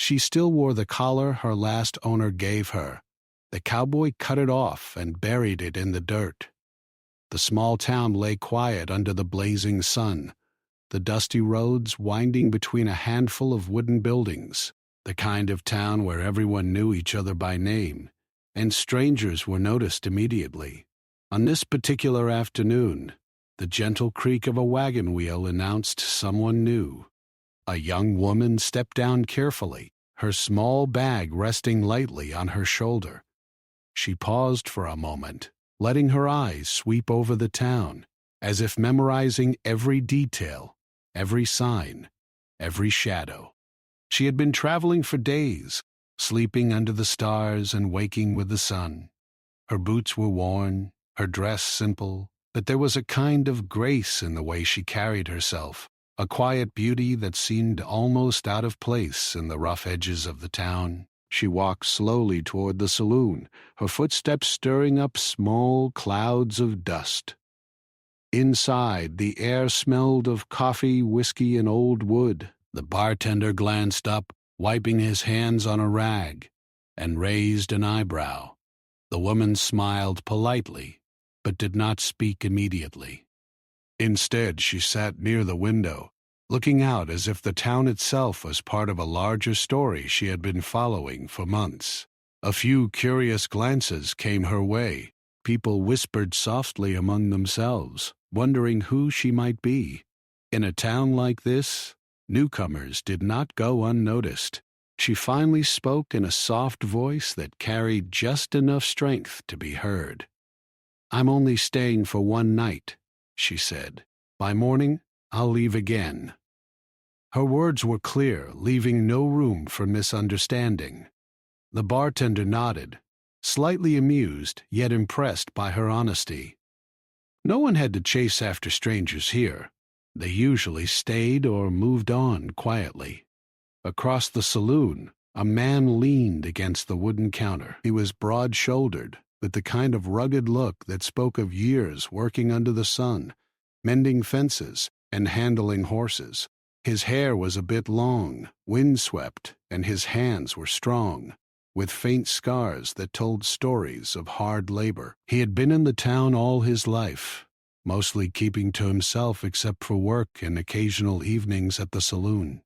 She still wore the collar her last owner gave her. The cowboy cut it off and buried it in the dirt. The small town lay quiet under the blazing sun, the dusty roads winding between a handful of wooden buildings, the kind of town where everyone knew each other by name, and strangers were noticed immediately. On this particular afternoon, the gentle creak of a wagon wheel announced someone new. A young woman stepped down carefully, her small bag resting lightly on her shoulder. She paused for a moment, letting her eyes sweep over the town, as if memorizing every detail, every sign, every shadow. She had been traveling for days, sleeping under the stars and waking with the sun. Her boots were worn, her dress simple, but there was a kind of grace in the way she carried herself, a quiet beauty that seemed almost out of place in the rough edges of the town. She walked slowly toward the saloon, her footsteps stirring up small clouds of dust. Inside, the air smelled of coffee, whiskey, and old wood. The bartender glanced up, wiping his hands on a rag, and raised an eyebrow. The woman smiled politely, but did not speak immediately. Instead, she sat near the window, looking out as if the town itself was part of a larger story she had been following for months. A few curious glances came her way. People whispered softly among themselves, wondering who she might be. In a town like this, newcomers did not go unnoticed. She finally spoke in a soft voice that carried just enough strength to be heard. "I'm only staying for one night," she said. "By morning, I'll leave again." Her words were clear, leaving no room for misunderstanding. The bartender nodded, slightly amused, yet impressed by her honesty. No one had to chase after strangers here. They usually stayed or moved on quietly. Across the saloon, a man leaned against the wooden counter. He was broad-shouldered, with the kind of rugged look that spoke of years working under the sun, mending fences, and handling horses. His hair was a bit long, windswept, and his hands were strong, with faint scars that told stories of hard labor. He had been in the town all his life, mostly keeping to himself except for work and occasional evenings at the saloon.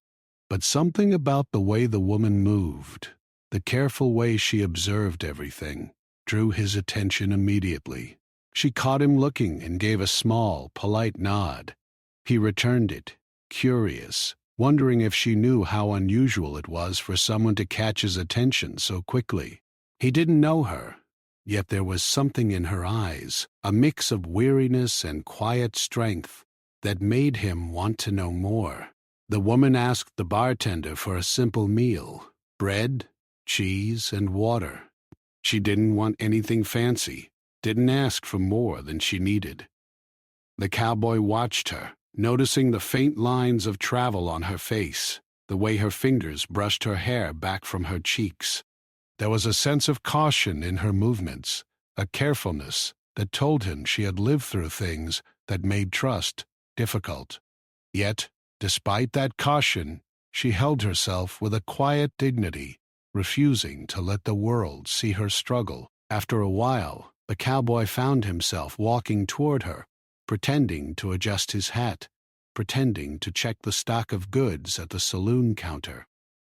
But something about the way the woman moved, the careful way she observed everything, drew his attention immediately. She caught him looking and gave a small, polite nod. He returned it, curious, wondering if she knew how unusual it was for someone to catch his attention so quickly. He didn't know her, yet there was something in her eyes, a mix of weariness and quiet strength, that made him want to know more. The woman asked the bartender for a simple meal, bread, cheese, and water. She didn't want anything fancy, didn't ask for more than she needed. The cowboy watched her, noticing the faint lines of travel on her face, the way her fingers brushed her hair back from her cheeks. There was a sense of caution in her movements, a carefulness that told him she had lived through things that made trust difficult. Yet, despite that caution, she held herself with a quiet dignity, refusing to let the world see her struggle. After a while, the cowboy found himself walking toward her, pretending to adjust his hat, pretending to check the stock of goods at the saloon counter.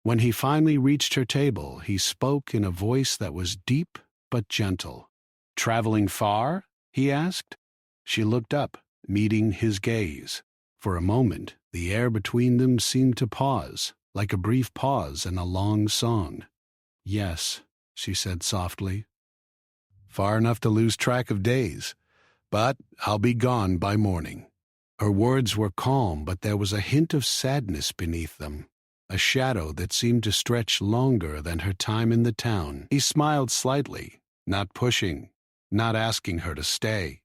When he finally reached her table, he spoke in a voice that was deep but gentle. "Traveling far?" he asked. She looked up, meeting his gaze. For a moment, the air between them seemed to pause, like a brief pause in a long song. "Yes," she said softly. "Far enough to lose track of days. But I'll be gone by morning." Her words were calm, but there was a hint of sadness beneath them, a shadow that seemed to stretch longer than her time in the town. He smiled slightly, not pushing, not asking her to stay.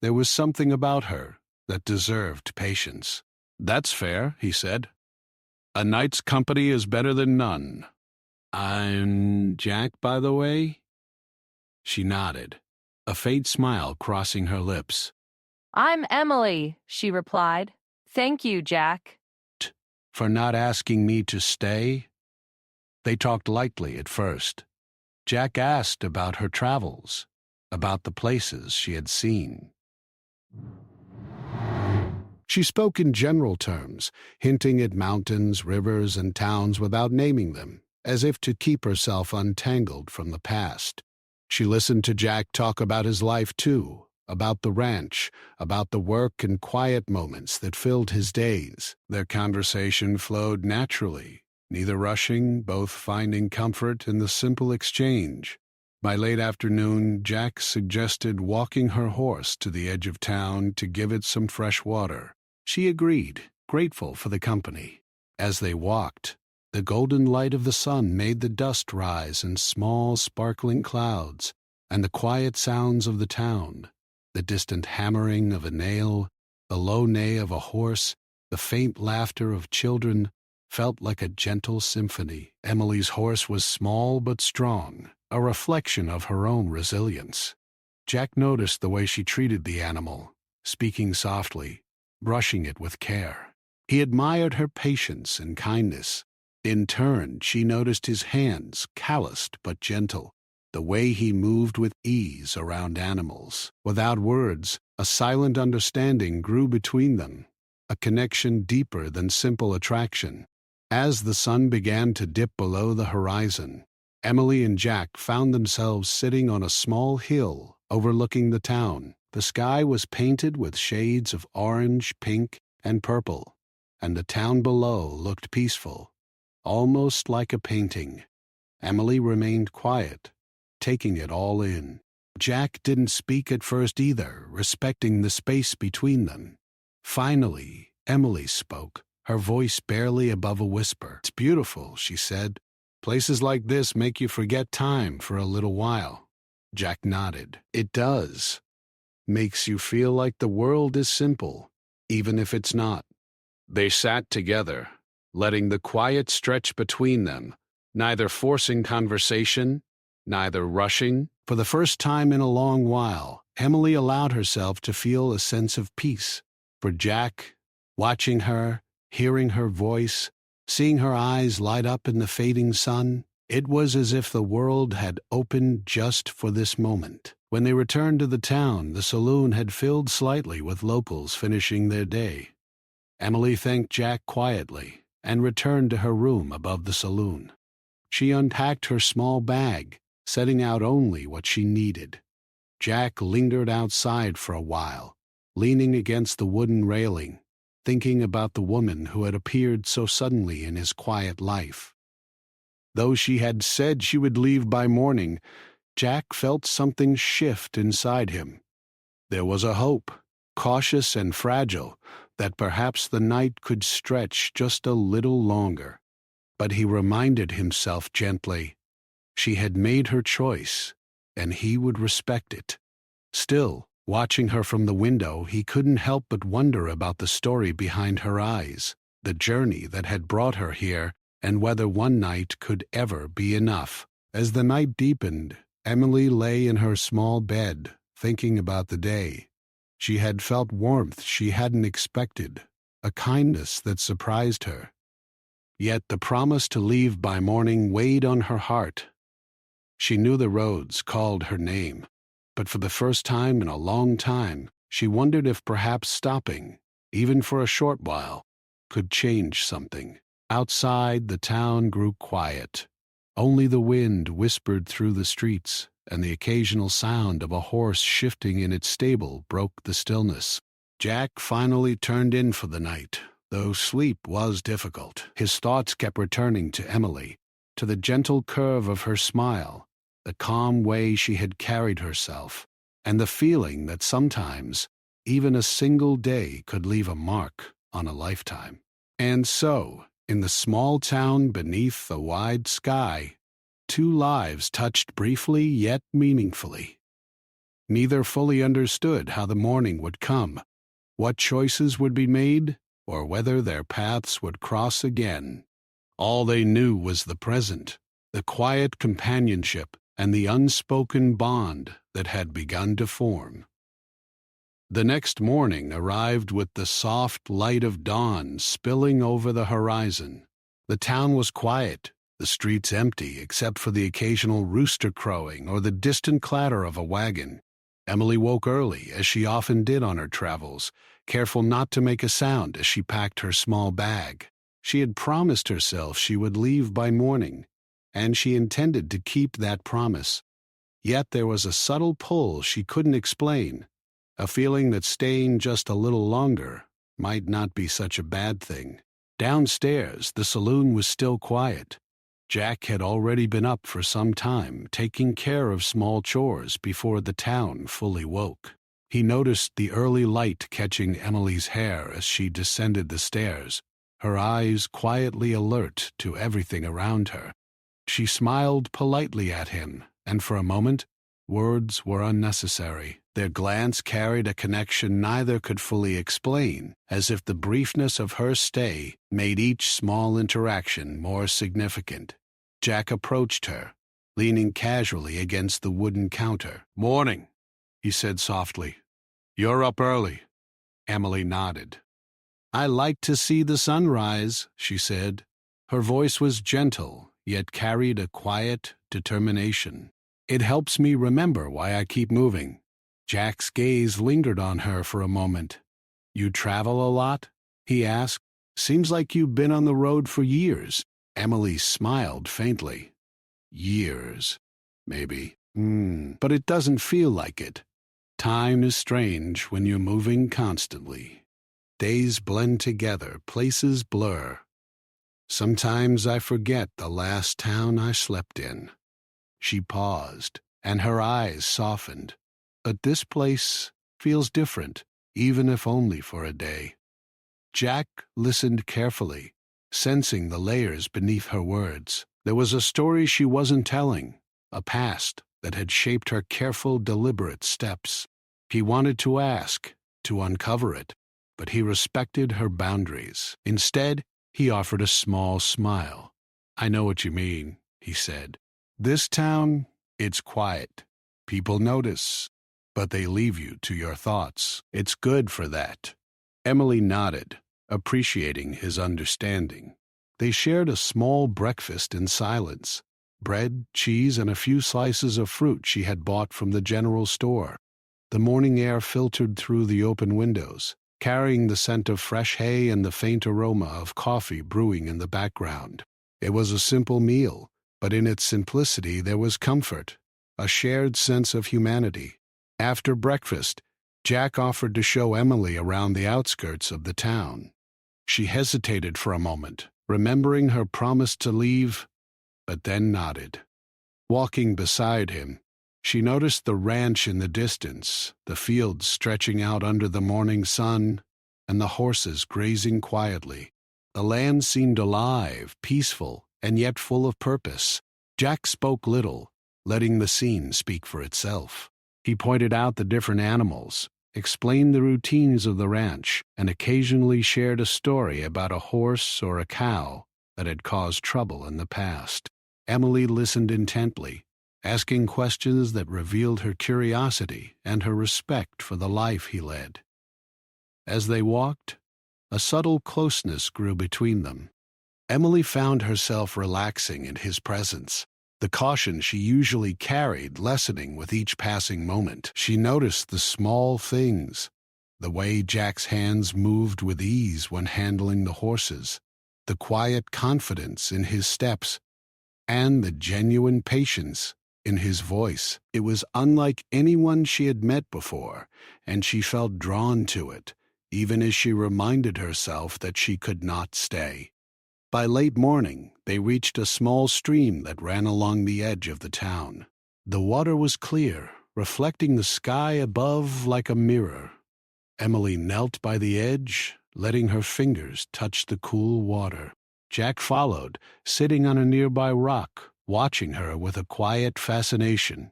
There was something about her that deserved patience. "That's fair," he said. "A night's company is better than none. I'm Jack, by the way?" She nodded, a faint smile crossing her lips. "I'm Emily," she replied. "Thank you, Jack." "For not asking me to stay?" They talked lightly at first. Jack asked about her travels, about the places she had seen. She spoke in general terms, hinting at mountains, rivers, and towns without naming them, as if to keep herself untangled from the past. She listened to Jack talk about his life too, about the ranch, about the work and quiet moments that filled his days. Their conversation flowed naturally, neither rushing, both finding comfort in the simple exchange. By late afternoon, Jack suggested walking her horse to the edge of town to give it some fresh water. She agreed, grateful for the company. As they walked, the golden light of the sun made the dust rise in small, sparkling clouds, and the quiet sounds of the town, the distant hammering of a nail, the low neigh of a horse, the faint laughter of children, felt like a gentle symphony. Emily's horse was small but strong, a reflection of her own resilience. Jack noticed the way she treated the animal, speaking softly, brushing it with care. He admired her patience and kindness. In turn, she noticed his hands, calloused but gentle, the way he moved with ease around animals. Without words, a silent understanding grew between them, a connection deeper than simple attraction. As the sun began to dip below the horizon, Emily and Jack found themselves sitting on a small hill overlooking the town. The sky was painted with shades of orange, pink, and purple, and the town below looked peaceful, almost like a painting. Emily remained quiet, taking it all in. Jack didn't speak at first either, respecting the space between them. Finally, Emily spoke, her voice barely above a whisper. "It's beautiful," she said. "Places like this make you forget time for a little while." Jack nodded. "It does. Makes you feel like the world is simple, even if it's not." They sat together, letting the quiet stretch between them, neither forcing conversation, neither rushing. For the first time in a long while, Emily allowed herself to feel a sense of peace. For Jack, watching her, hearing her voice, seeing her eyes light up in the fading sun, it was as if the world had opened just for this moment. When they returned to the town, the saloon had filled slightly with locals finishing their day. Emily thanked Jack quietly and returned to her room above the saloon. She unpacked her small bag, setting out only what she needed. Jack lingered outside for a while, leaning against the wooden railing, thinking about the woman who had appeared so suddenly in his quiet life. Though she had said she would leave by morning, Jack felt something shift inside him. There was a hope, cautious and fragile, that perhaps the night could stretch just a little longer. But he reminded himself gently, she had made her choice, and he would respect it. Still, watching her from the window, he couldn't help but wonder about the story behind her eyes, the journey that had brought her here, and whether one night could ever be enough. As the night deepened, Emily lay in her small bed, thinking about the day. She had felt warmth she hadn't expected, a kindness that surprised her. Yet the promise to leave by morning weighed on her heart. She knew the roads called her name, but for the first time in a long time, she wondered if perhaps stopping, even for a short while, could change something. Outside, the town grew quiet. Only the wind whispered through the streets, and the occasional sound of a horse shifting in its stable broke the stillness. Jack finally turned in for the night, though sleep was difficult. His thoughts kept returning to Emily, to the gentle curve of her smile, the calm way she had carried herself, and the feeling that sometimes even a single day could leave a mark on a lifetime. And so, in the small town beneath the wide sky, two lives touched briefly yet meaningfully. Neither fully understood how the morning would come, what choices would be made, or whether their paths would cross again. All they knew was the present, the quiet companionship, and the unspoken bond that had begun to form. The next morning arrived with the soft light of dawn spilling over the horizon. The town was quiet, The streets empty except for the occasional rooster crowing or the distant clatter of a wagon. Emily woke early, as she often did on her travels, careful not to make a sound as she packed her small bag. She had promised herself she would leave by morning, and she intended to keep that promise. Yet there was a subtle pull she couldn't explain, a feeling that staying just a little longer might not be such a bad thing. Downstairs, the saloon was still quiet. Jack had already been up for some time, taking care of small chores before the town fully woke. He noticed the early light catching Emily's hair as she descended the stairs, her eyes quietly alert to everything around her. She smiled politely at him, and for a moment, words were unnecessary. Their glance carried a connection neither could fully explain, as if the briefness of her stay made each small interaction more significant. Jack approached her, leaning casually against the wooden counter. "Morning," he said softly. "You're up early." Emily nodded. "I like to see the sunrise," she said. Her voice was gentle, yet carried a quiet determination. "It helps me remember why I keep moving." Jack's gaze lingered on her for a moment. "You travel a lot?" he asked. "Seems like you've been on the road for years." Emily smiled faintly. "Years, maybe. But it doesn't feel like it. Time is strange when you're moving constantly. Days blend together, places blur. Sometimes I forget the last town I slept in." She paused, and her eyes softened. "But this place feels different, even if only for a day." Jack listened carefully, sensing the layers beneath her words. There was a story she wasn't telling, a past that had shaped her careful, deliberate steps. He wanted to ask, to uncover it, but he respected her boundaries. Instead, he offered a small smile. "I know what you mean," he said. "This town, it's quiet. People notice, but they leave you to your thoughts. It's good for that." Emily nodded, appreciating his understanding. They shared a small breakfast in silence: bread, cheese, and a few slices of fruit she had bought from the general store. The morning air filtered through the open windows, carrying the scent of fresh hay and the faint aroma of coffee brewing in the background. It was a simple meal, but in its simplicity there was comfort, a shared sense of humanity. After breakfast, Jack offered to show Emily around the outskirts of the town. She hesitated for a moment, remembering her promise to leave, but then nodded. Walking beside him, she noticed the ranch in the distance, the fields stretching out under the morning sun, and the horses grazing quietly. The land seemed alive, peaceful, and yet full of purpose. Jack spoke little, letting the scene speak for itself. He pointed out the different animals, explained the routines of the ranch, and occasionally shared a story about a horse or a cow that had caused trouble in the past. Emily listened intently, asking questions that revealed her curiosity and her respect for the life he led. As they walked, a subtle closeness grew between them. Emily found herself relaxing in his presence, the caution she usually carried lessening with each passing moment. She noticed the small things, the way Jack's hands moved with ease when handling the horses, the quiet confidence in his steps, and the genuine patience in his voice. It was unlike anyone she had met before, and she felt drawn to it, even as she reminded herself that she could not stay. By late morning, they reached a small stream that ran along the edge of the town. The water was clear, reflecting the sky above like a mirror. Emily knelt by the edge, letting her fingers touch the cool water. Jack followed, sitting on a nearby rock, watching her with a quiet fascination.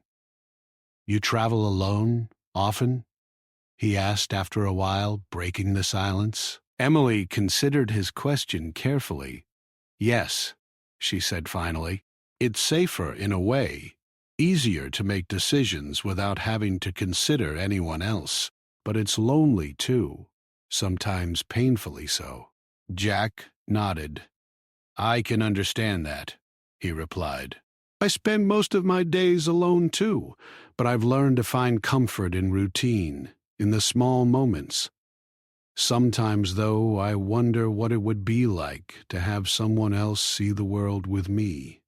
"You travel alone, often?" he asked after a while, breaking the silence. Emily considered his question carefully. "Yes," she said finally. "It's safer in a way, easier to make decisions without having to consider anyone else. But it's lonely too, sometimes painfully so." Jack nodded. "I can understand that. he replied. I spend most of my days alone too, but I've learned to find comfort in routine, in the small moments. Sometimes, though, I wonder what it would be like to have someone else see the world with me.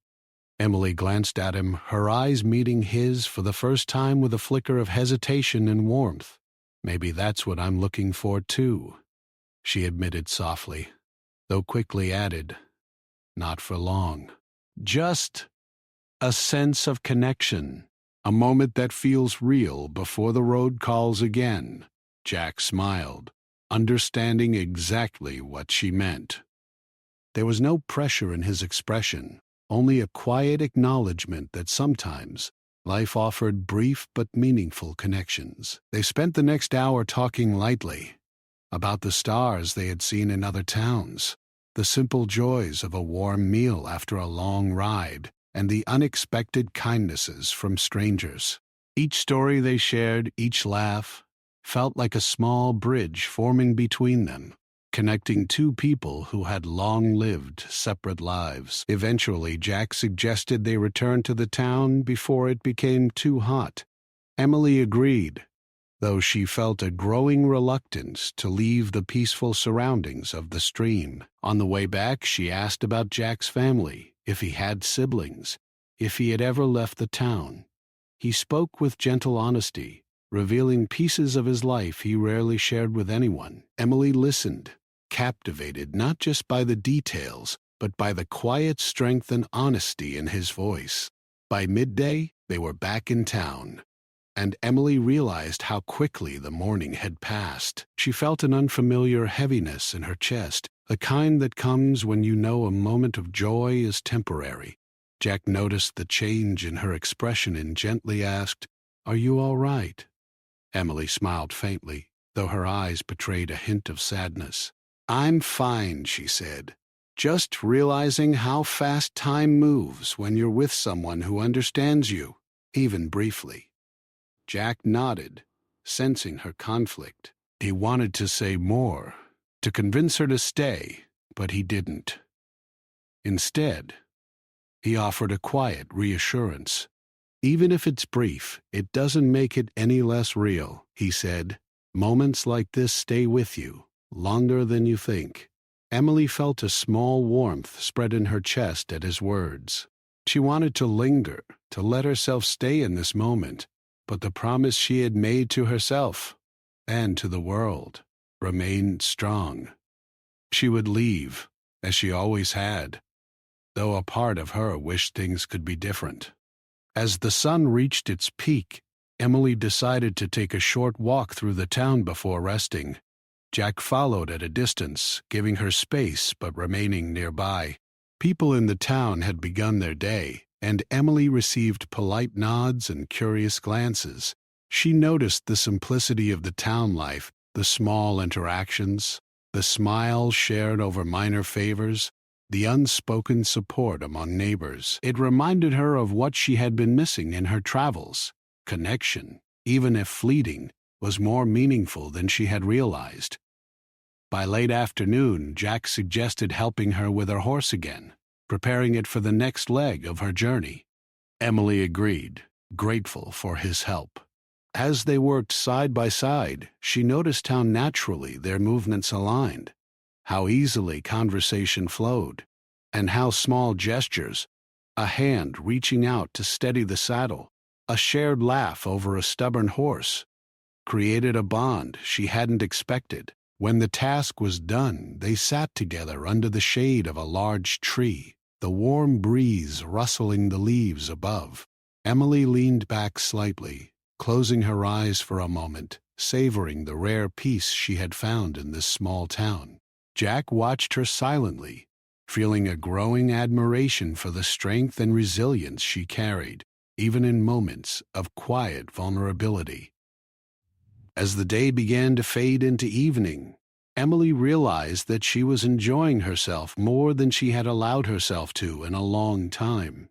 Emily glanced at him, her eyes meeting his for the first time with a flicker of hesitation and warmth. Maybe that's what I'm looking for, too, she admitted softly, though quickly added, not for long. Just a sense of connection, a moment that feels real before the road calls again. Jack smiled, understanding exactly what she meant. There was no pressure in his expression, only a quiet acknowledgement that sometimes life offered brief but meaningful connections. They spent the next hour talking lightly about the stars they had seen in other towns, the simple joys of a warm meal after a long ride, and the unexpected kindnesses from strangers. Each story they shared, each laugh, felt like a small bridge forming between them, connecting two people who had long lived separate lives. Eventually, Jack suggested they return to the town before it became too hot. Emily agreed, though she felt a growing reluctance to leave the peaceful surroundings of the stream. On the way back, she asked about Jack's family, if he had siblings, if he had ever left the town. He spoke with gentle honesty, revealing pieces of his life he rarely shared with anyone. Emily listened, captivated not just by the details, but by the quiet strength and honesty in his voice. By midday, they were back in town, and Emily realized how quickly the morning had passed. She felt an unfamiliar heaviness in her chest, the kind that comes when you know a moment of joy is temporary. Jack noticed the change in her expression and gently asked, "Are you all right?" Emily smiled faintly, though her eyes betrayed a hint of sadness. "I'm fine," she said, "just realizing how fast time moves when you're with someone who understands you, even briefly." Jack nodded, sensing her conflict. He wanted to say more, to convince her to stay, but he didn't. Instead, he offered a quiet reassurance. "Even if it's brief, it doesn't make it any less real," he said. "Moments like this stay with you, longer than you think." Emily felt a small warmth spread in her chest at his words. She wanted to linger, to let herself stay in this moment, but the promise she had made to herself, and to the world, remained strong. She would leave, as she always had, though a part of her wished things could be different. As the sun reached its peak, Emily decided to take a short walk through the town before resting. Jack followed at a distance, giving her space but remaining nearby. People in the town had begun their day, and Emily received polite nods and curious glances. She noticed the simplicity of the town life, the small interactions, the smiles shared over minor favors, the unspoken support among neighbors. It reminded her of what she had been missing in her travels. Connection, even if fleeting, was more meaningful than she had realized. By late afternoon, Jack suggested helping her with her horse again, preparing it for the next leg of her journey. Emily agreed, grateful for his help. As they worked side by side, she noticed how naturally their movements aligned, how easily conversation flowed, and how small gestures, a hand reaching out to steady the saddle, a shared laugh over a stubborn horse, created a bond she hadn't expected. When the task was done, they sat together under the shade of a large tree, the warm breeze rustling the leaves above. Emily leaned back slightly, closing her eyes for a moment, savoring the rare peace she had found in this small town. Jack watched her silently, feeling a growing admiration for the strength and resilience she carried, even in moments of quiet vulnerability. As the day began to fade into evening, Emily realized that she was enjoying herself more than she had allowed herself to in a long time.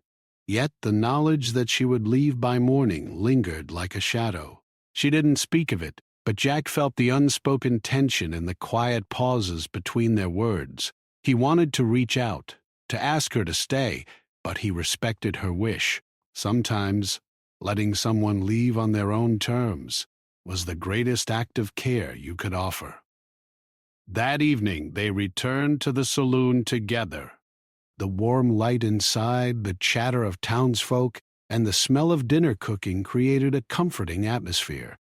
Yet the knowledge that she would leave by morning lingered like a shadow. She didn't speak of it, but Jack felt the unspoken tension in the quiet pauses between their words. He wanted to reach out, to ask her to stay, but he respected her wish. Sometimes, letting someone leave on their own terms was the greatest act of care you could offer. That evening, they returned to the saloon together. The warm light inside, the chatter of townsfolk, and the smell of dinner cooking created a comforting atmosphere.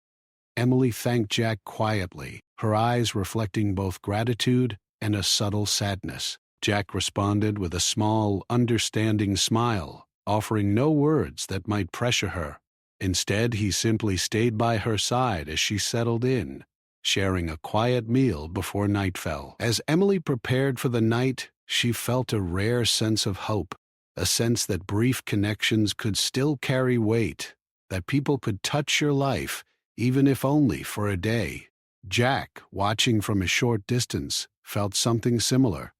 Emily thanked Jack quietly, her eyes reflecting both gratitude and a subtle sadness. Jack responded with a small, understanding smile, offering no words that might pressure her. Instead, he simply stayed by her side as she settled in, sharing a quiet meal before night fell. As Emily prepared for the night, she felt a rare sense of hope, a sense that brief connections could still carry weight, that people could touch your life, even if only for a day. Jack, watching from a short distance, felt something similar: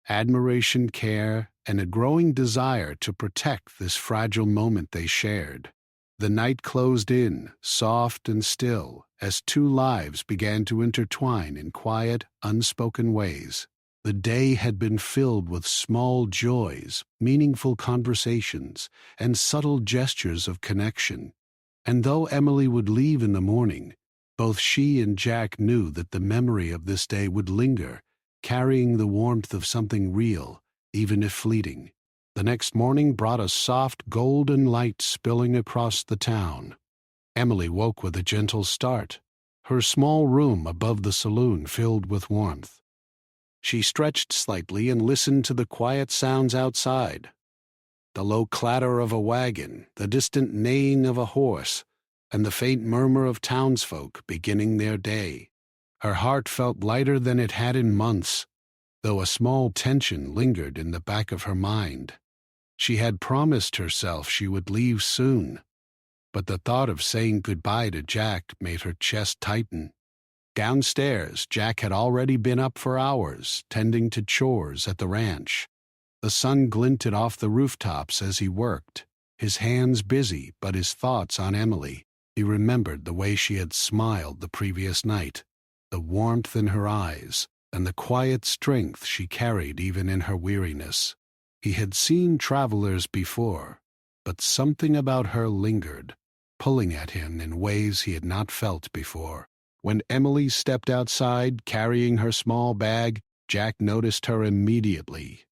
admiration, care, and a growing desire to protect this fragile moment they shared. The night closed in, soft and still, as two lives began to intertwine in quiet, unspoken ways. The day had been filled with small joys, meaningful conversations, and subtle gestures of connection. And though Emily would leave in the morning, both she and Jack knew that the memory of this day would linger, carrying the warmth of something real, even if fleeting. The next morning brought a soft golden light spilling across the town. Emily woke with a gentle start, her small room above the saloon filled with warmth. She stretched slightly and listened to the quiet sounds outside: the low clatter of a wagon, the distant neighing of a horse, and the faint murmur of townsfolk beginning their day. Her heart felt lighter than it had in months, though a small tension lingered in the back of her mind. She had promised herself she would leave soon, but the thought of saying goodbye to Jack made her chest tighten. Downstairs, Jack had already been up for hours, tending to chores at the ranch. The sun glinted off the rooftops as he worked, his hands busy but his thoughts on Emily. He remembered the way she had smiled the previous night, the warmth in her eyes, and the quiet strength she carried even in her weariness. He had seen travelers before, but something about her lingered, pulling at him in ways he had not felt before. When Emily stepped outside, carrying her small bag, Jack noticed her immediately.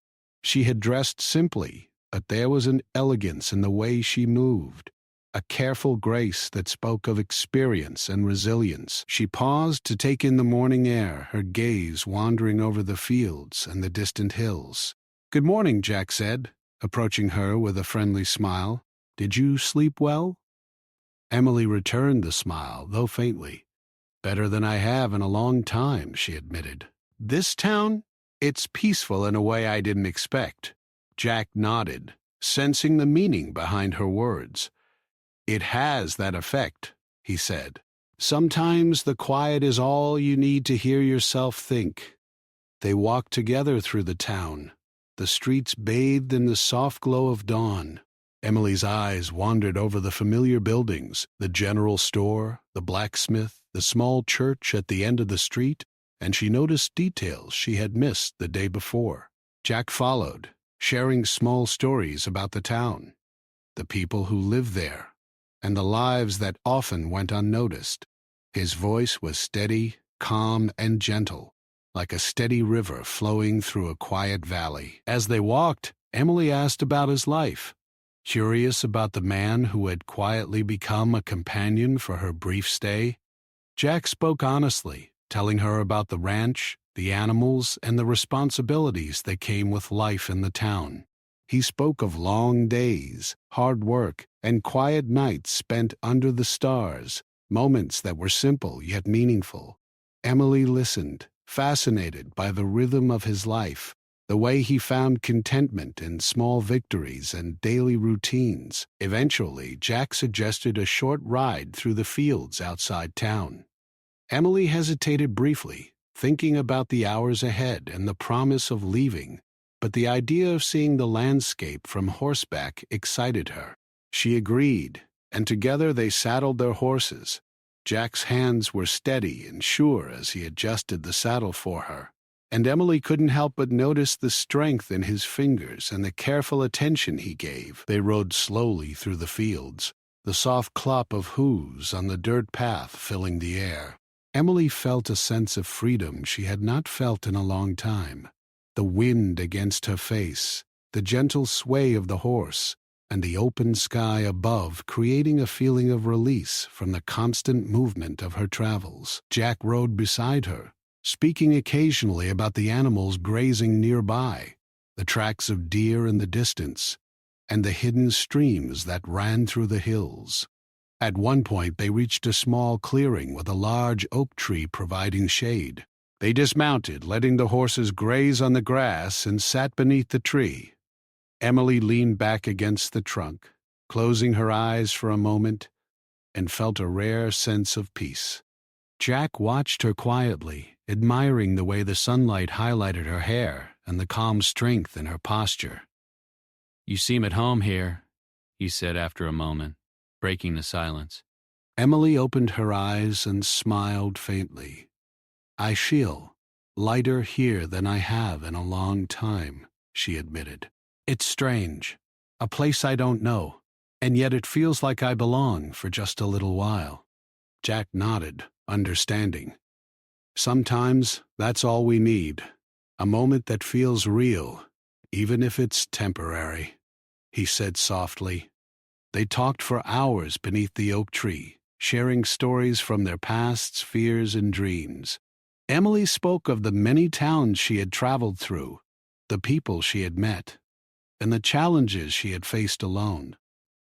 She had dressed simply, but there was an elegance in the way she moved, a careful grace that spoke of experience and resilience. She paused to take in the morning air, her gaze wandering over the fields and the distant hills. "Good morning," Jack said, approaching her with a friendly smile. "Did you sleep well?" Emily returned the smile, though faintly. "Better than I have in a long time," she admitted. "This town? It's peaceful in a way I didn't expect." Jack nodded, sensing the meaning behind her words. "It has that effect," he said. "Sometimes the quiet is all you need to hear yourself think." They walked together through the town, the streets bathed in the soft glow of dawn. Emily's eyes wandered over the familiar buildings, the general store, the blacksmith, the small church at the end of the street, and she noticed details she had missed the day before. Jack followed, sharing small stories about the town, the people who lived there, and the lives that often went unnoticed. His voice was steady, calm, and gentle, like a steady river flowing through a quiet valley. As they walked, Emily asked about his life, curious about the man who had quietly become a companion for her brief stay. Jack spoke honestly, telling her about the ranch, the animals, and the responsibilities that came with life in the town. He spoke of long days, hard work, and quiet nights spent under the stars, moments that were simple yet meaningful. Emily listened, fascinated by the rhythm of his life, the way he found contentment in small victories and daily routines. Eventually, Jack suggested a short ride through the fields outside town. Emily hesitated briefly, thinking about the hours ahead and the promise of leaving, but the idea of seeing the landscape from horseback excited her. She agreed, and together they saddled their horses. Jack's hands were steady and sure as he adjusted the saddle for her. And Emily couldn't help but notice the strength in his fingers and the careful attention he gave. They rode slowly through the fields, the soft clop of hooves on the dirt path filling the air. Emily felt a sense of freedom she had not felt in a long time. The wind against her face, the gentle sway of the horse, and the open sky above creating a feeling of release from the constant movement of her travels. Jack rode beside her, speaking occasionally about the animals grazing nearby, the tracks of deer in the distance, and the hidden streams that ran through the hills. At one point they reached a small clearing with a large oak tree providing shade. They dismounted, letting the horses graze on the grass, and sat beneath the tree. Emily leaned back against the trunk, closing her eyes for a moment, and felt a rare sense of peace. Jack watched her quietly, admiring the way the sunlight highlighted her hair and the calm strength in her posture. "You seem at home here," he said after a moment, breaking the silence. Emily opened her eyes and smiled faintly. "I feel lighter here than I have in a long time," she admitted. "It's strange, a place I don't know, and yet it feels like I belong for just a little while." Jack nodded, understanding. "Sometimes that's all we need, a moment that feels real, even if it's temporary," he said softly. They talked for hours beneath the oak tree, sharing stories from their pasts, fears, and dreams. Emily spoke of the many towns she had traveled through, the people she had met, and the challenges she had faced alone.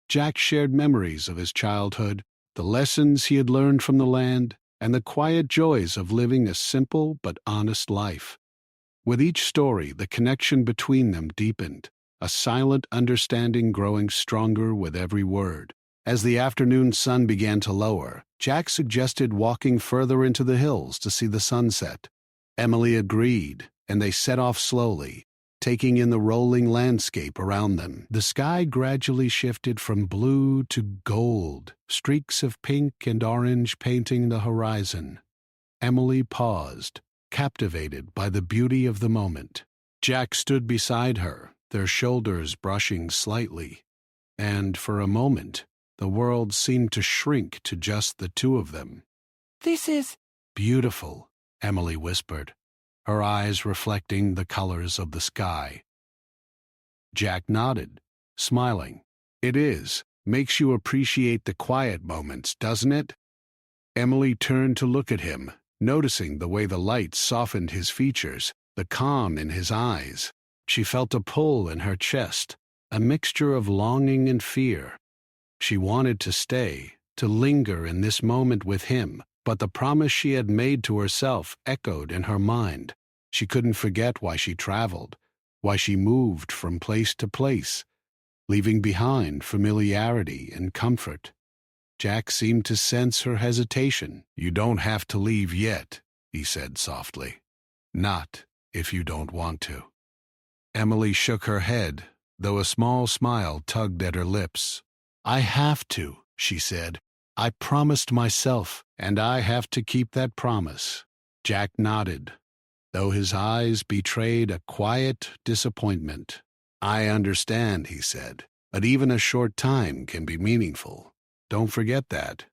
Jack shared memories of his childhood, the lessons he had learned from the land, and the quiet joys of living a simple but honest life. With each story, the connection between them deepened, a silent understanding growing stronger with every word. As the afternoon sun began to lower, Jack suggested walking further into the hills to see the sunset. Emily agreed, and they set off slowly, taking in the rolling landscape around them. The sky gradually shifted from blue to gold, streaks of pink and orange painting the horizon. Emily paused, captivated by the beauty of the moment. Jack stood beside her, their shoulders brushing slightly, and for a moment the world seemed to shrink to just the two of them. This is "Beautiful," Emily whispered, her eyes reflecting the colors of the sky. Jack nodded, smiling. "It is. Makes you appreciate the quiet moments, doesn't it?" Emily turned to look at him, noticing the way the light softened his features, the calm in his eyes. She felt a pull in her chest, a mixture of longing and fear. She wanted to stay, to linger in this moment with him, but the promise she had made to herself echoed in her mind. She couldn't forget why she traveled, why she moved from place to place, leaving behind familiarity and comfort. Jack seemed to sense her hesitation. "You don't have to leave yet," he said softly. "Not if you don't want to." Emily shook her head, though a small smile tugged at her lips. "I have to," she said. "I promised myself, and I have to keep that promise." Jack nodded, though his eyes betrayed a quiet disappointment. "I understand," he said, "but even a short time can be meaningful. Don't forget that."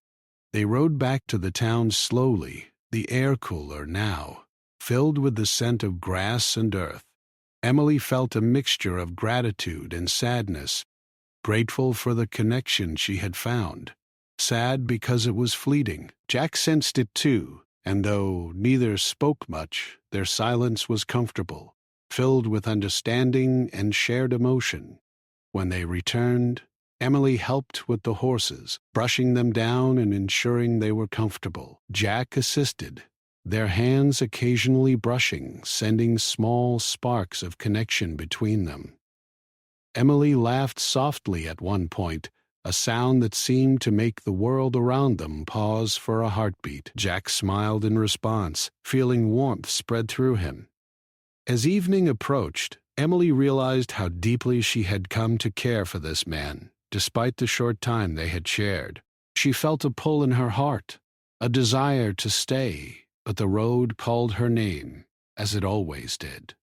They rode back to the town slowly, the air cooler now, filled with the scent of grass and earth. Emily felt a mixture of gratitude and sadness, grateful for the connection she had found, sad because it was fleeting. Jack sensed it too, and though neither spoke much, their silence was comfortable, filled with understanding and shared emotion. When they returned, Emily helped with the horses, brushing them down and ensuring they were comfortable. Jack assisted, their hands occasionally brushing, sending small sparks of connection between them. Emily laughed softly at one point, a sound that seemed to make the world around them pause for a heartbeat. Jack smiled in response, feeling warmth spread through him. As evening approached, Emily realized how deeply she had come to care for this man, despite the short time they had shared. She felt a pull in her heart, a desire to stay, but the road called her name. as it always did.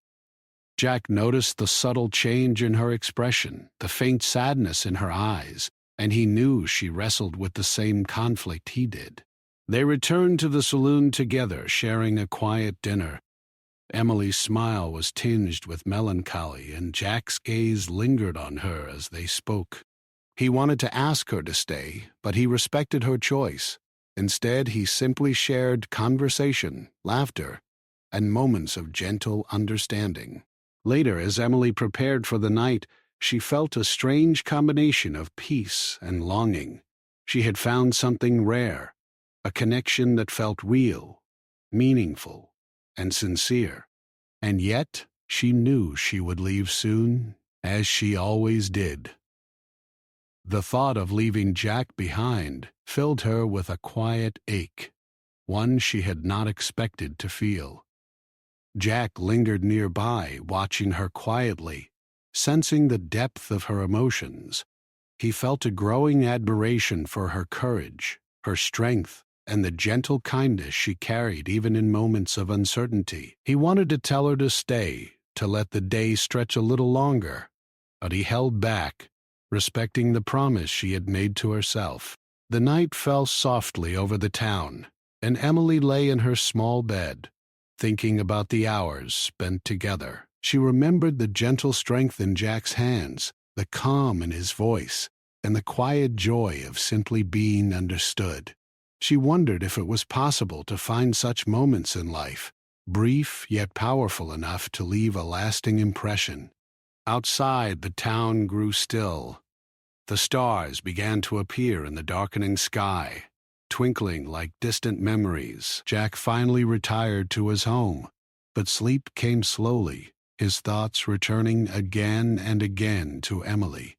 Jack noticed the subtle change in her expression, the faint sadness in her eyes, and he knew she wrestled with the same conflict he did. They returned to the saloon together, sharing a quiet dinner. Emily's smile was tinged with melancholy, and Jack's gaze lingered on her as they spoke. He wanted to ask her to stay, but he respected her choice. Instead, he simply shared conversation, laughter, and moments of gentle understanding. Later, as Emily prepared for the night, she felt a strange combination of peace and longing. She had found something rare, a connection that felt real, meaningful, and sincere. And yet, she knew she would leave soon, as she always did. The thought of leaving Jack behind filled her with a quiet ache, one she had not expected to feel. Jack lingered nearby, watching her quietly, sensing the depth of her emotions. He felt a growing admiration for her courage, her strength, and the gentle kindness she carried even in moments of uncertainty. He wanted to tell her to stay, to let the day stretch a little longer, but he held back, respecting the promise she had made to herself. The night fell softly over the town, and Emily lay in her small bed, thinking about the hours spent together. She remembered the gentle strength in Jack's hands, the calm in his voice, and the quiet joy of simply being understood. She wondered if it was possible to find such moments in life, brief yet powerful enough to leave a lasting impression. Outside, the town grew still. The stars began to appear in the darkening sky, twinkling like distant memories. Jack finally retired to his home, but sleep came slowly, his thoughts returning again and again to Emily,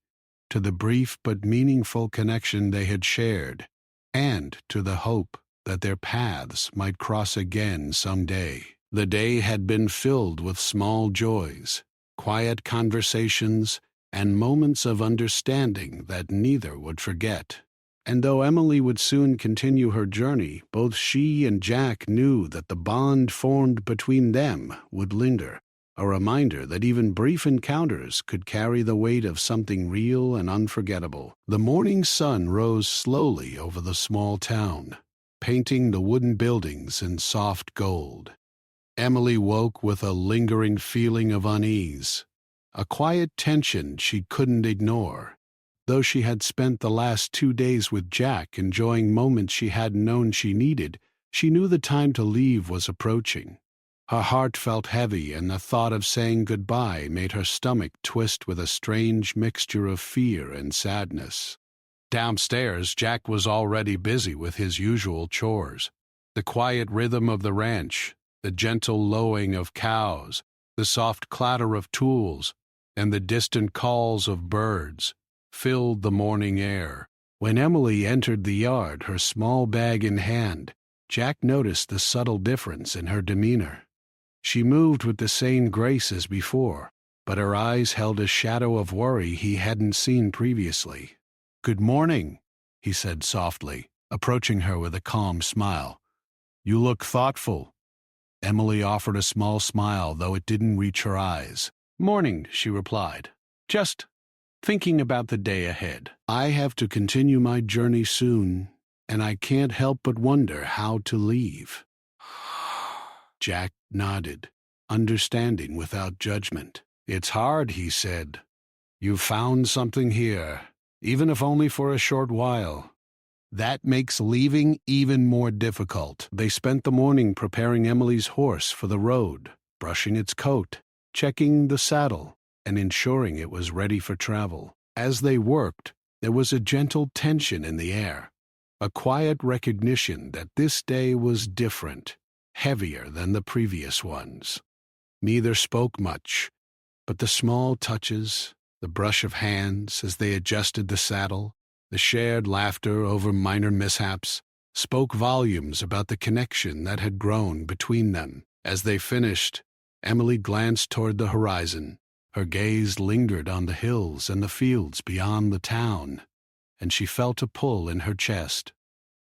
to the brief but meaningful connection they had shared, and to the hope that their paths might cross again someday. The day had been filled with small joys, quiet conversations, and moments of understanding that neither would forget. And though Emily would soon continue her journey, both she and Jack knew that the bond formed between them would linger, a reminder that even brief encounters could carry the weight of something real and unforgettable. The morning sun rose slowly over the small town, painting the wooden buildings in soft gold. Emily woke with a lingering feeling of unease, a quiet tension she couldn't ignore. Though she had spent the last 2 days with Jack enjoying moments she hadn't known she needed, she knew the time to leave was approaching. Her heart felt heavy, and the thought of saying goodbye made her stomach twist with a strange mixture of fear and sadness. Downstairs, Jack was already busy with his usual chores. The quiet rhythm of the ranch, the gentle lowing of cows, the soft clatter of tools, and the distant calls of birds filled the morning air. When Emily entered the yard, her small bag in hand, Jack noticed the subtle difference in her demeanor. She moved with the same grace as before, but her eyes held a shadow of worry he hadn't seen previously. "Good morning," he said softly, approaching her with a calm smile. "You look thoughtful." Emily offered a small smile, though it didn't reach her eyes. "Morning," she replied. "Just thinking about the day ahead. I have to continue my journey soon, and I can't help but wonder how to leave." Jack nodded, understanding without judgment. "It's hard," he said. "You've found something here, even if only for a short while. That makes leaving even more difficult." They spent the morning preparing Emily's horse for the road, brushing its coat, checking the saddle, and ensuring it was ready for travel. As they worked, there was a gentle tension in the air, a quiet recognition that this day was different, heavier than the previous ones. Neither spoke much, but the small touches, the brush of hands as they adjusted the saddle, the shared laughter over minor mishaps, spoke volumes about the connection that had grown between them. As they finished, Emily glanced toward the horizon. Her gaze lingered on the hills and the fields beyond the town, and she felt a pull in her chest.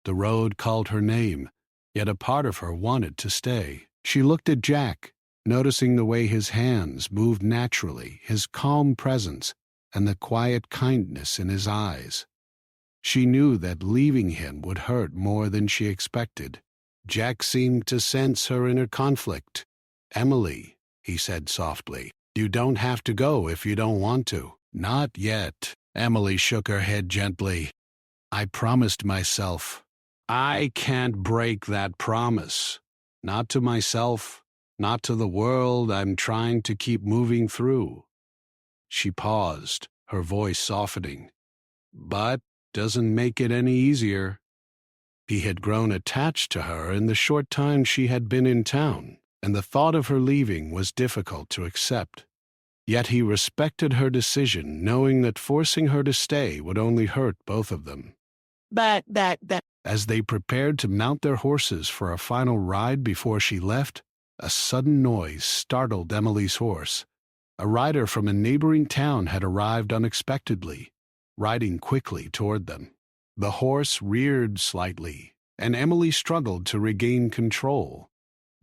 The road called her name, yet a part of her wanted to stay. She looked at Jack, noticing the way his hands moved naturally, his calm presence, and the quiet kindness in his eyes. She knew that leaving him would hurt more than she expected. Jack seemed to sense her inner conflict. "Emily," he said softly, "you don't have to go if you don't want to." "Not yet." Emily shook her head gently. "I promised myself. I can't break that promise. Not to myself, not to the world I'm trying to keep moving through." She paused, her voice softening. "But doesn't make it any easier." He had grown attached to her in the short time she had been in town, and the thought of her leaving was difficult to accept. Yet he respected her decision, knowing that forcing her to stay would only hurt both of them. That. As they prepared to mount their horses for a final ride before she left, a sudden noise startled Emily's horse. A rider from a neighboring town had arrived unexpectedly, riding quickly toward them. The horse reared slightly, and Emily struggled to regain control.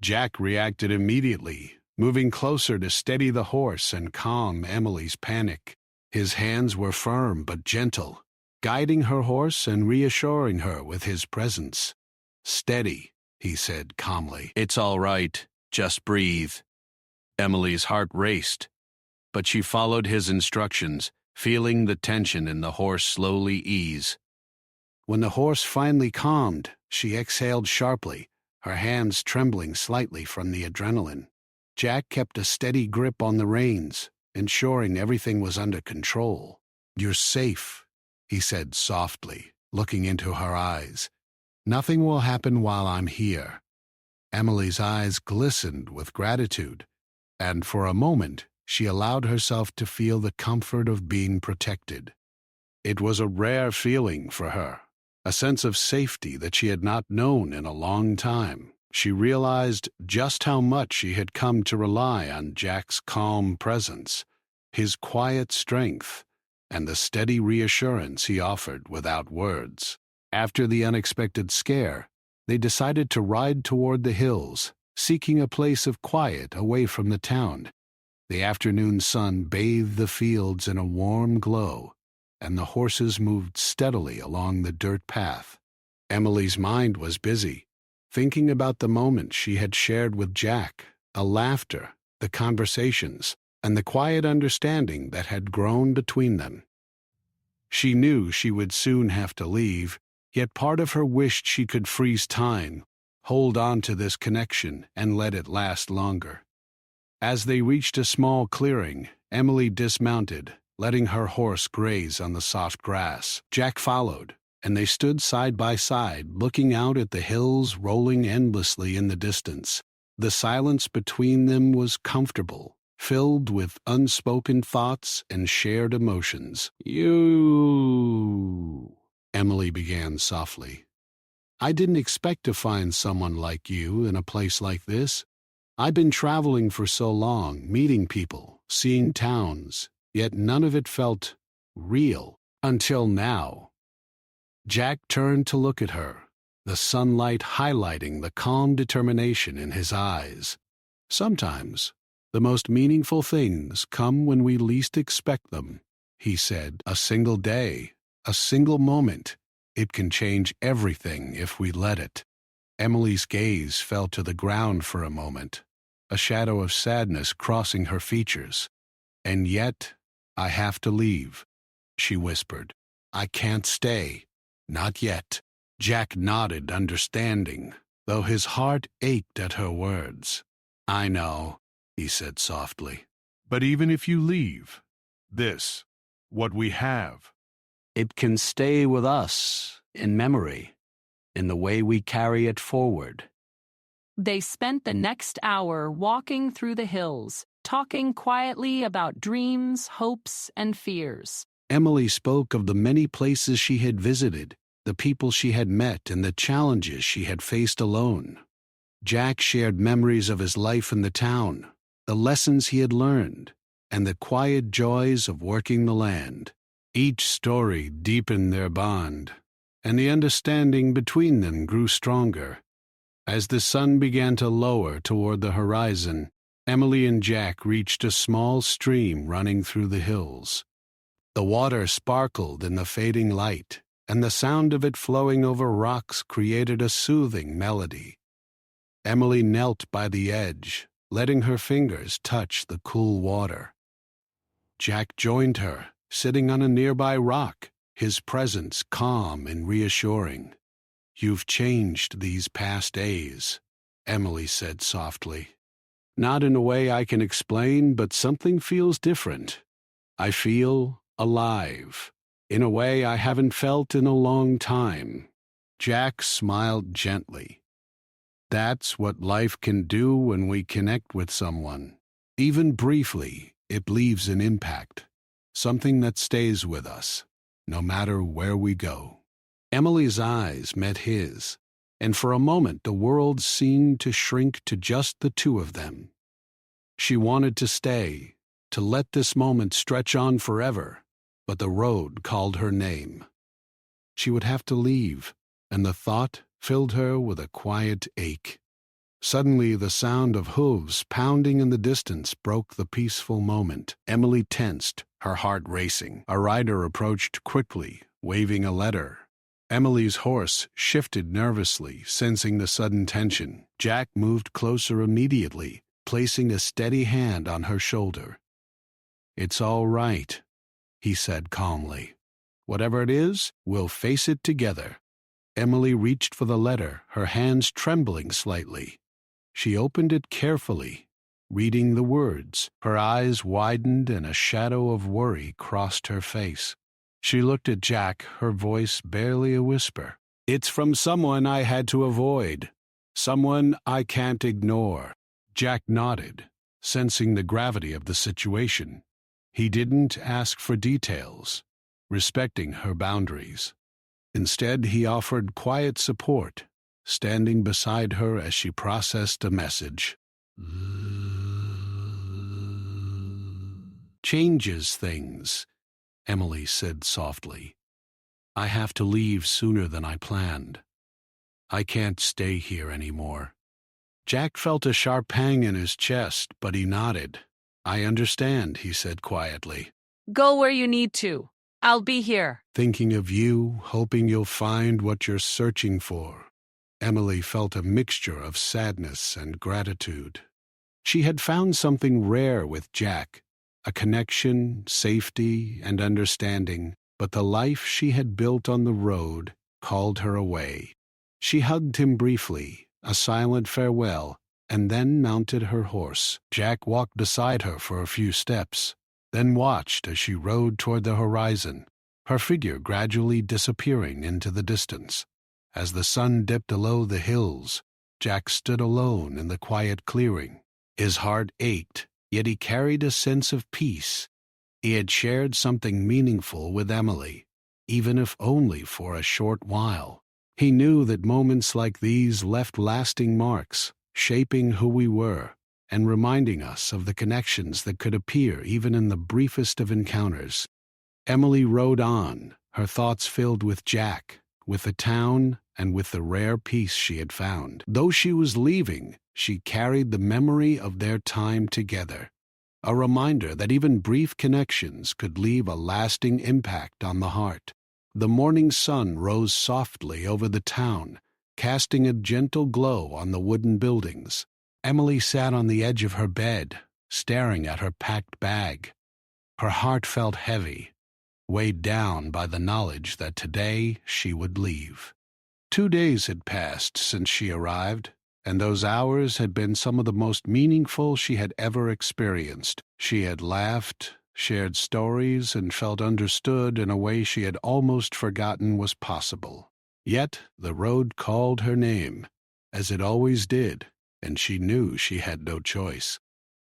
Jack reacted immediately, moving closer to steady the horse and calm Emily's panic. His hands were firm but gentle, guiding her horse and reassuring her with his presence. "Steady," he said calmly. "It's all right. Just breathe." Emily's heart raced, but she followed his instructions, feeling the tension in the horse slowly ease. When the horse finally calmed, she exhaled sharply, her hands trembling slightly from the adrenaline. Jack kept a steady grip on the reins, ensuring everything was under control. "You're safe," he said softly, looking into her eyes. "Nothing will happen while I'm here." Emily's eyes glistened with gratitude, and for a moment she allowed herself to feel the comfort of being protected. It was a rare feeling for her, a sense of safety that she had not known in a long time. She realized just how much she had come to rely on Jack's calm presence, his quiet strength, and the steady reassurance he offered without words. After the unexpected scare, they decided to ride toward the hills, seeking a place of quiet away from the town. The afternoon sun bathed the fields in a warm glow, and the horses moved steadily along the dirt path. Emily's mind was busy, thinking about the moments she had shared with Jack, the laughter, the conversations, and the quiet understanding that had grown between them. She knew she would soon have to leave, yet part of her wished she could freeze time, hold on to this connection, and let it last longer. As they reached a small clearing, Emily dismounted, letting her horse graze on the soft grass. Jack followed, and they stood side by side, looking out at the hills rolling endlessly in the distance. The silence between them was comfortable, filled with unspoken thoughts and shared emotions. "You," Emily began softly. "I didn't expect to find someone like you in a place like this. I've been traveling for so long, meeting people, seeing towns, yet none of it felt real until now." Jack turned to look at her, the sunlight highlighting the calm determination in his eyes. "Sometimes the most meaningful things come when we least expect them," he said. "A single day, a single moment, it can change everything if we let it." Emily's gaze fell to the ground for a moment, a shadow of sadness crossing her features. "And yet, I have to leave," she whispered. "I can't stay. Not yet." Jack nodded, understanding, though his heart ached at her words. "I know," he said softly. "But even if you leave, this, what we have, it can stay with us in memory, in the way we carry it forward." They spent the next hour walking through the hills, talking quietly about dreams, hopes, and fears. Emily spoke of the many places she had visited, the people she had met, and the challenges she had faced alone. Jack shared memories of his life in the town, the lessons he had learned, and the quiet joys of working the land. Each story deepened their bond, and the understanding between them grew stronger. As the sun began to lower toward the horizon, Emily and Jack reached a small stream running through the hills. The water sparkled in the fading light, and the sound of it flowing over rocks created a soothing melody. Emily knelt by the edge, letting her fingers touch the cool water. Jack joined her, sitting on a nearby rock, his presence calm and reassuring. "You've changed these past days," Emily said softly. "Not in a way I can explain, but something feels different. I feel alive, in a way I haven't felt in a long time." Jack smiled gently. "That's what life can do when we connect with someone. Even briefly, it leaves an impact, something that stays with us, no matter where we go." Emily's eyes met his, and for a moment the world seemed to shrink to just the two of them. She wanted to stay, to let this moment stretch on forever, but the road called her name. She would have to leave, and the thought filled her with a quiet ache. Suddenly, the sound of hooves pounding in the distance broke the peaceful moment. Emily tensed, her heart racing. A rider approached quickly, waving a letter. Emily's horse shifted nervously, sensing the sudden tension. Jack moved closer immediately, placing a steady hand on her shoulder. "It's all right," he said calmly. "Whatever it is, we'll face it together." Emily reached for the letter, her hands trembling slightly. She opened it carefully, reading the words. Her eyes widened and a shadow of worry crossed her face. She looked at Jack, her voice barely a whisper. "It's from someone I had to avoid, someone I can't ignore." Jack nodded, sensing the gravity of the situation. He didn't ask for details, respecting her boundaries. Instead, he offered quiet support, standing beside her as she processed a message. "Changes things," Emily said softly. "I have to leave sooner than I planned. I can't stay here anymore." Jack felt a sharp pang in his chest, but he nodded. "I understand," he said quietly. Go where you need to. I'll be here. "Thinking of you, hoping you'll find what you're searching for." Emily felt a mixture of sadness and gratitude. She had found something rare with Jack, a connection, safety, and understanding, but the life she had built on the road called her away. She hugged him briefly, a silent farewell, and then mounted her horse. Jack walked beside her for a few steps, then watched as she rode toward the horizon, her figure gradually disappearing into the distance. As the sun dipped below the hills, Jack stood alone in the quiet clearing. His heart ached, yet he carried a sense of peace. He had shared something meaningful with Emily, even if only for a short while. He knew that moments like these left lasting marks, shaping who we were, and reminding us of the connections that could appear even in the briefest of encounters. Emily rode on, her thoughts filled with Jack, with the town, and with the rare peace she had found. Though she was leaving, she carried the memory of their time together, a reminder that even brief connections could leave a lasting impact on the heart. The morning sun rose softly over the town, casting a gentle glow on the wooden buildings. Emily sat on the edge of her bed, staring at her packed bag. Her heart felt heavy, weighed down by the knowledge that today she would leave. 2 days had passed since she arrived, and those hours had been some of the most meaningful she had ever experienced. She had laughed, shared stories, and felt understood in a way she had almost forgotten was possible. Yet the road called her name, as it always did, and she knew she had no choice.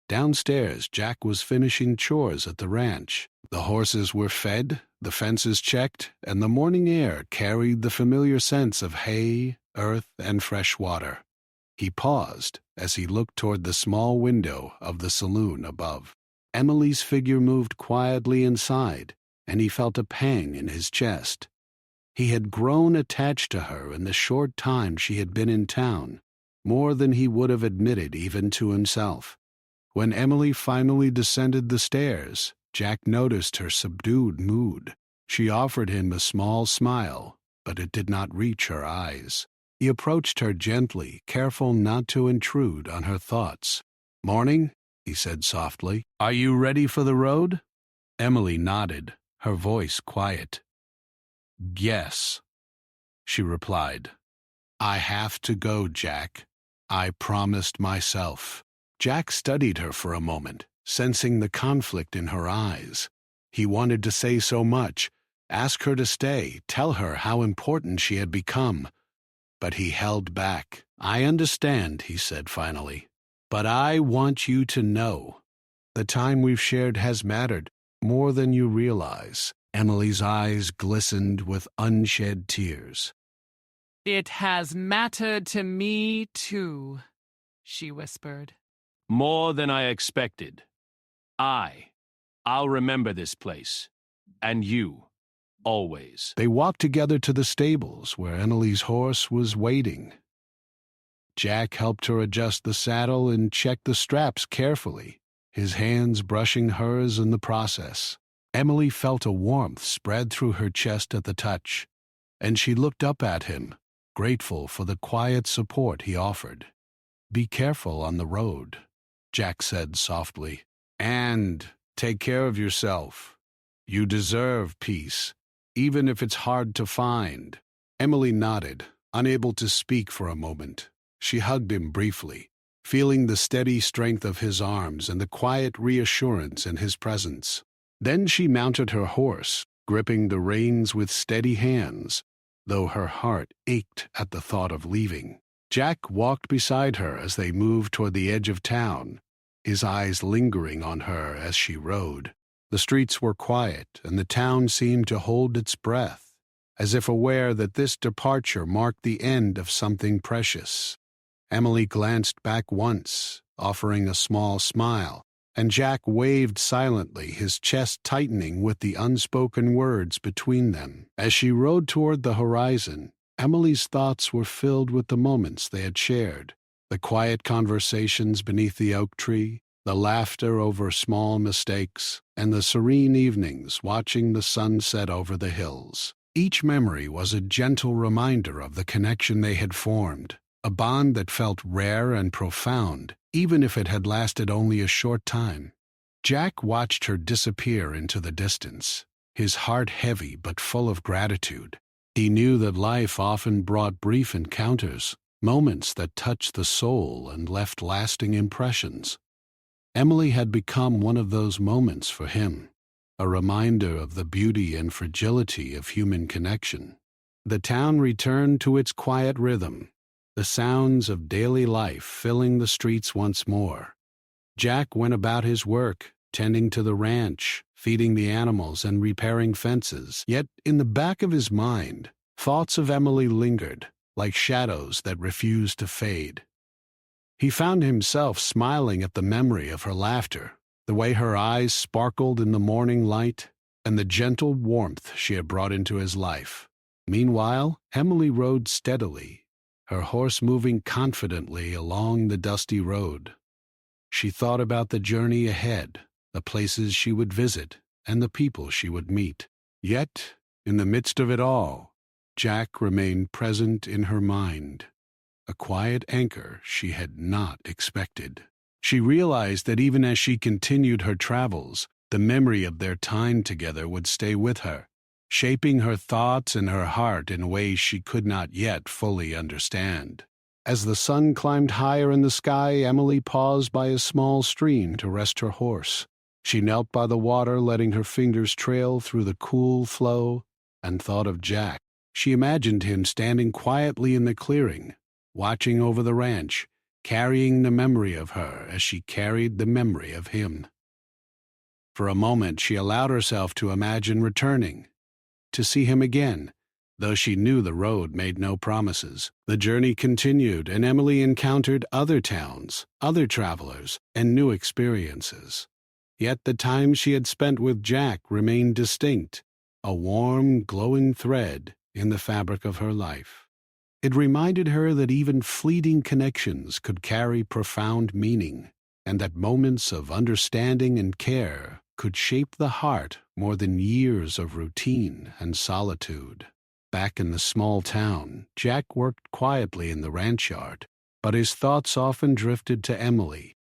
Downstairs, Jack was finishing chores at the ranch. The horses were fed, the fences checked, and the morning air carried the familiar sense of hay, earth, and fresh water. He paused as he looked toward the small window of the saloon above. Emily's figure moved quietly inside, and he felt a pang in his chest. He had grown attached to her in the short time she had been in town, more than he would have admitted even to himself. When Emily finally descended the stairs, Jack noticed her subdued mood. She offered him a small smile, but it did not reach her eyes. He approached her gently, careful not to intrude on her thoughts. "Morning," he said softly. "Are you ready for the road?" Emily nodded, her voice quiet. "Yes," she replied. "I have to go, Jack. I promised myself." Jack studied her for a moment, sensing the conflict in her eyes. He wanted to say so much, ask her to stay, tell her how important she had become. But he held back. "I understand," he said finally. "But I want you to know. The time we've shared has mattered more than you realize." Emily's eyes glistened with unshed tears. "It has mattered to me, too," she whispered. "More than I expected. I'll remember this place. And you. Always." They walked together to the stables where Emily's horse was waiting. Jack helped her adjust the saddle and checked the straps carefully, his hands brushing hers in the process. Emily felt a warmth spread through her chest at the touch, and she looked up at him, grateful for the quiet support he offered. "Be careful on the road," Jack said softly. "And take care of yourself. You deserve peace, even if it's hard to find." Emily nodded, unable to speak for a moment. She hugged him briefly, feeling the steady strength of his arms and the quiet reassurance in his presence. Then she mounted her horse, gripping the reins with steady hands, though her heart ached at the thought of leaving. Jack walked beside her as they moved toward the edge of town, his eyes lingering on her as she rode. The streets were quiet, and the town seemed to hold its breath, as if aware that this departure marked the end of something precious. Emily glanced back once, offering a small smile, and Jack waved silently, his chest tightening with the unspoken words between them. As she rode toward the horizon, Emily's thoughts were filled with the moments they had shared, the quiet conversations beneath the oak tree, the laughter over small mistakes, and the serene evenings watching the sun set over the hills. Each memory was a gentle reminder of the connection they had formed, a bond that felt rare and profound, even if it had lasted only a short time. Jack watched her disappear into the distance, his heart heavy but full of gratitude. He knew that life often brought brief encounters, moments that touched the soul and left lasting impressions. Emily had become one of those moments for him, a reminder of the beauty and fragility of human connection. The town returned to its quiet rhythm, the sounds of daily life filling the streets once more. Jack went about his work, tending to the ranch, feeding the animals, and repairing fences. Yet in the back of his mind, thoughts of Emily lingered, like shadows that refused to fade. He found himself smiling at the memory of her laughter, the way her eyes sparkled in the morning light, and the gentle warmth she had brought into his life. Meanwhile, Emily rode steadily, her horse moving confidently along the dusty road. She thought about the journey ahead, the places she would visit, and the people she would meet. Yet, in the midst of it all, Jack remained present in her mind, a quiet anchor she had not expected. She realized that even as she continued her travels, the memory of their time together would stay with her, shaping her thoughts and her heart in ways she could not yet fully understand. As the sun climbed higher in the sky, Emily paused by a small stream to rest her horse. She knelt by the water, letting her fingers trail through the cool flow, and thought of Jack. She imagined him standing quietly in the clearing, watching over the ranch, carrying the memory of her as she carried the memory of him. For a moment she allowed herself to imagine returning, to see him again, though she knew the road made no promises. The journey continued, and Emily encountered other towns, other travelers, and new experiences. Yet the time she had spent with Jack remained distinct, a warm, glowing thread in the fabric of her life. It reminded her that even fleeting connections could carry profound meaning, and that moments of understanding and care could shape the heart more than years of routine and solitude. Back in the small town, Jack worked quietly in the ranch yard, but his thoughts often drifted to Emily.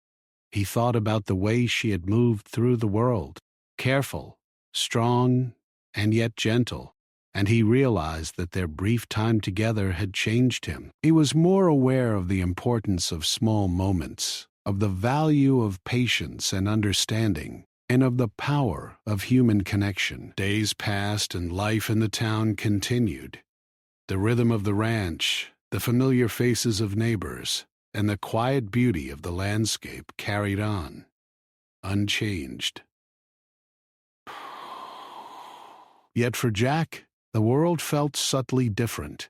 He thought about the way she had moved through the world, careful, strong, and yet gentle, and he realized that their brief time together had changed him. He was more aware of the importance of small moments, of the value of patience and understanding, and of the power of human connection. Days passed and life in the town continued. The rhythm of the ranch, the familiar faces of neighbors, and the quiet beauty of the landscape carried on, unchanged. Yet for Jack, the world felt subtly different.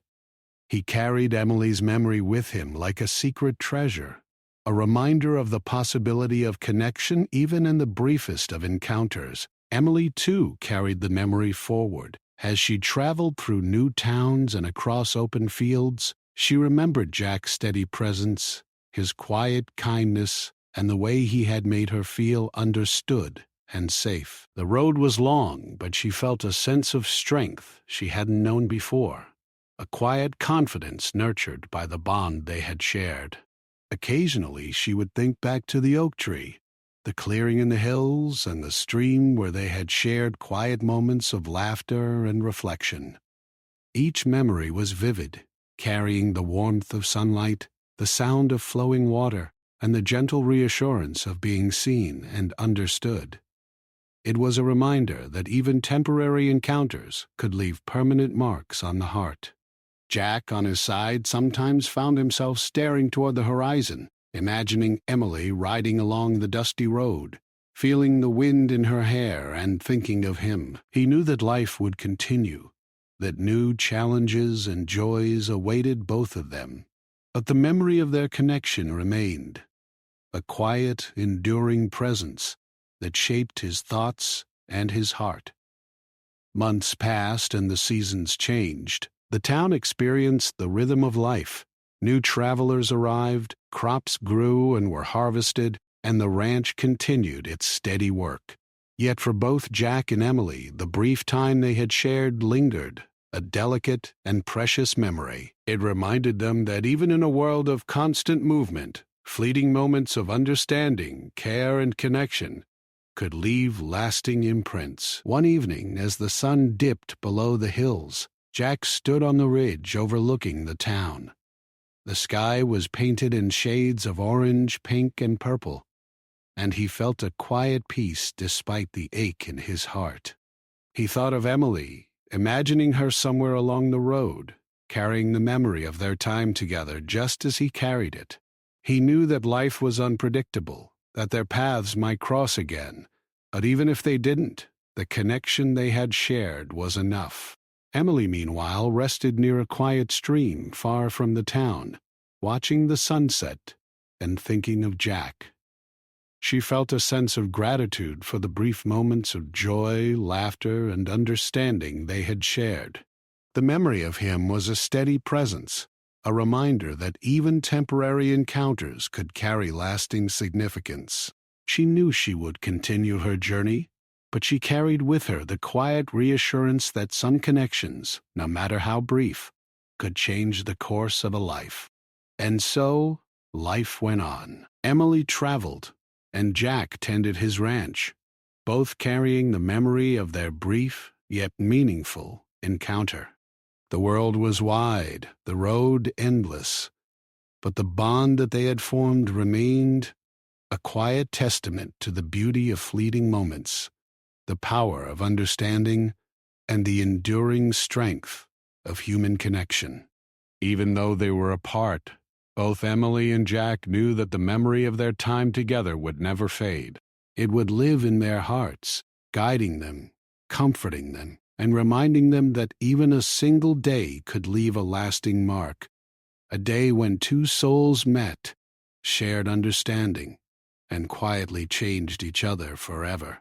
He carried Emily's memory with him like a secret treasure, a reminder of the possibility of connection even in the briefest of encounters. Emily, too, carried the memory forward. As she traveled through new towns and across open fields, she remembered Jack's steady presence, his quiet kindness, and the way he had made her feel understood and safe. The road was long, but she felt a sense of strength she hadn't known before, a quiet confidence nurtured by the bond they had shared. Occasionally she would think back to the oak tree, the clearing in the hills, and the stream where they had shared quiet moments of laughter and reflection. Each memory was vivid, carrying the warmth of sunlight, the sound of flowing water, and the gentle reassurance of being seen and understood. It was a reminder that even temporary encounters could leave permanent marks on the heart. Jack, on his side, sometimes found himself staring toward the horizon, imagining Emily riding along the dusty road, feeling the wind in her hair and thinking of him. He knew that life would continue, that new challenges and joys awaited both of them. But the memory of their connection remained, a quiet, enduring presence that shaped his thoughts and his heart. Months passed and the seasons changed. The town experienced the rhythm of life. New travelers arrived, crops grew and were harvested, and the ranch continued its steady work. Yet for both Jack and Emily, the brief time they had shared lingered, a delicate and precious memory. It reminded them that even in a world of constant movement, fleeting moments of understanding, care, and connection could leave lasting imprints. One evening, as the sun dipped below the hills, Jack stood on the ridge overlooking the town. The sky was painted in shades of orange, pink, and purple, and he felt a quiet peace despite the ache in his heart. He thought of Emily, imagining her somewhere along the road, carrying the memory of their time together just as he carried it. He knew that life was unpredictable, that their paths might cross again, but even if they didn't, the connection they had shared was enough. Emily, meanwhile, rested near a quiet stream far from the town, watching the sunset and thinking of Jack. She felt a sense of gratitude for the brief moments of joy, laughter, and understanding they had shared. The memory of him was a steady presence, a reminder that even temporary encounters could carry lasting significance. She knew she would continue her journey, but she carried with her the quiet reassurance that some connections, no matter how brief, could change the course of a life. And so, life went on. Emily traveled, and Jack tended his ranch, both carrying the memory of their brief yet meaningful encounter. The world was wide, the road endless, but the bond that they had formed remained a quiet testament to the beauty of fleeting moments, the power of understanding, and the enduring strength of human connection. Even though they were apart, both Emily and Jack knew that the memory of their time together would never fade. It would live in their hearts, guiding them, comforting them, and reminding them that even a single day could leave a lasting mark, a day when two souls met, shared understanding, and quietly changed each other forever.